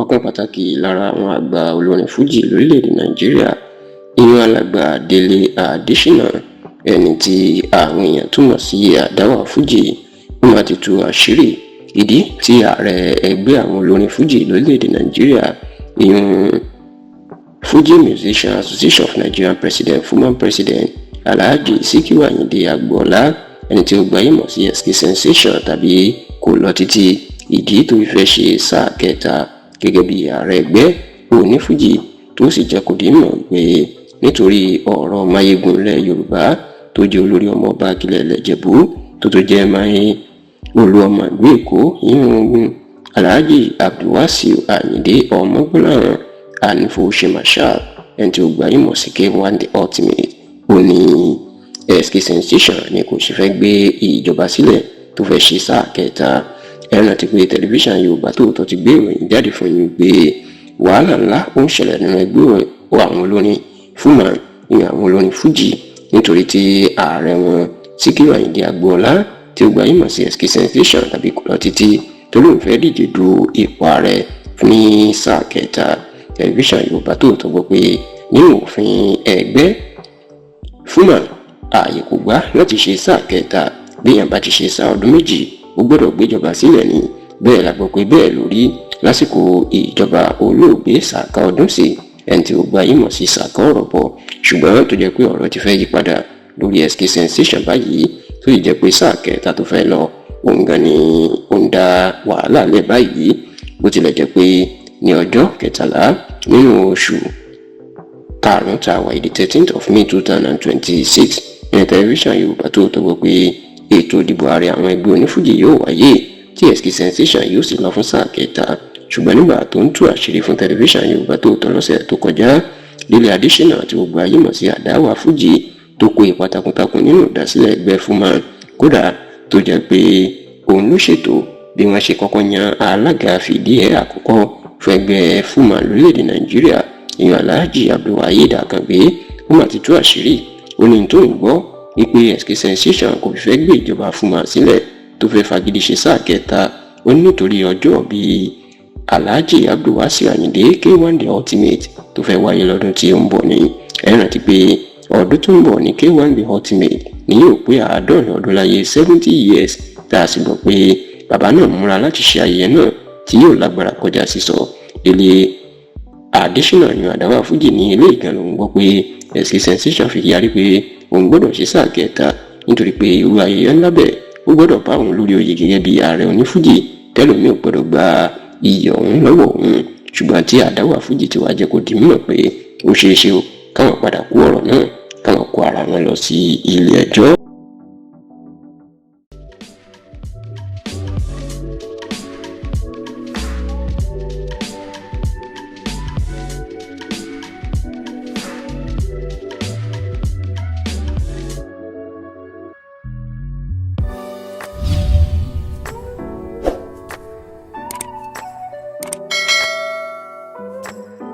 ọ̀kan pàtàkì lára àwọn àgbà olórin fújì lórílẹ̀‐èdè nàìjíríà ìyẹn alàgbà Délé Adéṣínà, ẹni tí àwọn èèyàn túmọ̀ sí àdáwà fújì, ó máa ti tú àṣírí ìdí tí ààrẹ ẹgbẹ́ àwọn olórin fújì lórílẹ̀‐èdè nàìjíríà ìyẹn Fuji Musician Association of Nigerian President former President Alhaji Sikiru Ayinde Agboola, ẹni tí ó gbajúmọ̀ sí SK Sensation tàbí kò lọ títí ìdí tó fẹ́ ṣe sáà kẹta gẹ́gẹ́ bí ààrẹ ẹgbẹ́ onífújì, tó sì jẹ́ kó di mọ̀ pé nítorí ọ̀rọ̀ máyégún ilẹ̀ Yorùbá tó jẹ́ olórí ọmọ ọba akilẹ̀ Ìjẹ̀bú tó jẹ́ máyé olú ọmọ ìlú Èkó ìyẹn Alhaji Abdulwasiu Ayinde Ọmọgbọ́láhàn Ànífowóṣe Marshal, ẹni tí ó gbajúmọ̀ sí K1 The Ultimate, ó ní SK Sensation ni kò ṣe fẹ́ gbé ìjọba sílẹ̀ tó fẹ́ ṣe sáà kẹta. ẹran ti pé tẹlifíṣàn Yorùbá Tòótọ́ ti gbé ìròyìn jáde fún yín pé wàhálà ńlá ó ń ṣẹlẹ̀ nínú ẹgbẹ́ àwọn olórin fúnma ìyẹn àwọn olórin fújì, nítorí tí ààrẹ wọn Síkírù Àyìndé Agboola tí ó gbajúmọ̀ sí SK Sensation tàbí kò lọ títí tó lóun fẹ́ díje du ipò ààrẹ ní sáà kẹta. tẹlifíṣàn Yorùbá Tòótọ́ gbọ́ pé nínú òfin ẹgbẹ́ fúnma ààyè kò gbà láti ṣe sáà kẹta, bí èèyàn bá ti ṣe sáà ọdún méjì ó gbọ́dọ̀ gbéjọba sílẹ̀ ni. bẹ́ẹ̀ la gbọ́ pé bẹ́ẹ̀ lórí lásìkò ìjọba olóògbé Sàká Ọdúnsì, ẹni tí ó gbajúmọ̀ sí Sàká Ọ̀rọ̀bọ̀, ṣùgbọ́n tó jẹ́ pé ọ̀rọ̀ ti fẹ́ yí padà lórí SK Sensation báyìí, tó sì jẹ́ pé sáà kẹta tó fẹ́ lọ òun gan ni ó ń dá wàhálà lẹ̀ báyìí, bó tilẹ̀ jẹ́ pé ní ọjọ́ 13 nínú oṣù karùn-ún tá a wà the 13th of May 2026 ní tẹlifíṣàn Yorùbá Tòótọ́ gbọ́ pé ètò ìdìbò ààrẹ àwọn ẹgbẹ́ onífújì yóò wáyé tí SK Sensation yóò sì lọ fún sáà kẹta. ṣùgbọ́n nígbà tó ń tú àṣírí fún tẹlifíṣàn Yorùbá Tòótọ́ lọ́sẹ̀ tó kọjá, Délé Adéṣínà tí gbogbo ayé mọ̀ sí àdáwà fújì tó kó ipa takuntakun nínú ìdásílẹ̀ ẹgbẹ́ fúnma, kódà tó jẹ́ pé òun ló ṣètò bí wọ́n ṣe kọ́kọ́ yan alága fìdíhẹẹ́ àkọ́kọ́ fún ẹgbẹ́ fúnma lórílẹ̀‐èdè nàìjíríà ìyẹn Alhaji Abdulwaheed Akàngbé, ó mà ti tú àṣírí. ó ní tó ń gbọ́ wípé SK Sensation kò fẹ́ gbé ìjọba fúnma sílẹ̀ tó fẹ́ fagídí ṣe sáà kẹta, ó ní nítorí ọjọ́ bíi Alhaji Abdulwasiu Ayinde K1 The Ultimate tó fẹ́ wáyé lọ́dún tí ó ń bọ̀ ní. ẹ rántí pé ọdún tó ń bọ̀ ní K1 The Ultimate ni yóò pé 70 ọdún láyé 70 years, tá a sì gbọ́ pé bàbá náà múra láti ṣe ayẹyẹ náà tí yóò lágbára kọjá sísọ. Délé Adéṣínà yan àdáwà fújì ní ilé ìgbà lòun gbọ́ pé SK Sensation fi yarí pé òun gbọ́dọ̀ ṣe sáà kẹta nítorí pé irú ayẹyẹ ńlá bẹ́ẹ̀ ó gbọ́dọ̀ bá òun lórí oyè gẹ́gẹ́ bí ààrẹ onífújì, tẹ́lòmíì ò gbọ́dọ̀ gba iyì ọ̀hún lọ́wọ́ òun. ṣùgbọ́n tí àdáwà fújì ti wá jẹ́ kó di mímọ̀ pé ó ṣeé ṣe káwọn padà kó ọ̀rọ̀ náà káwọn kó ara wọn lọ sí ilé ẹjọ́.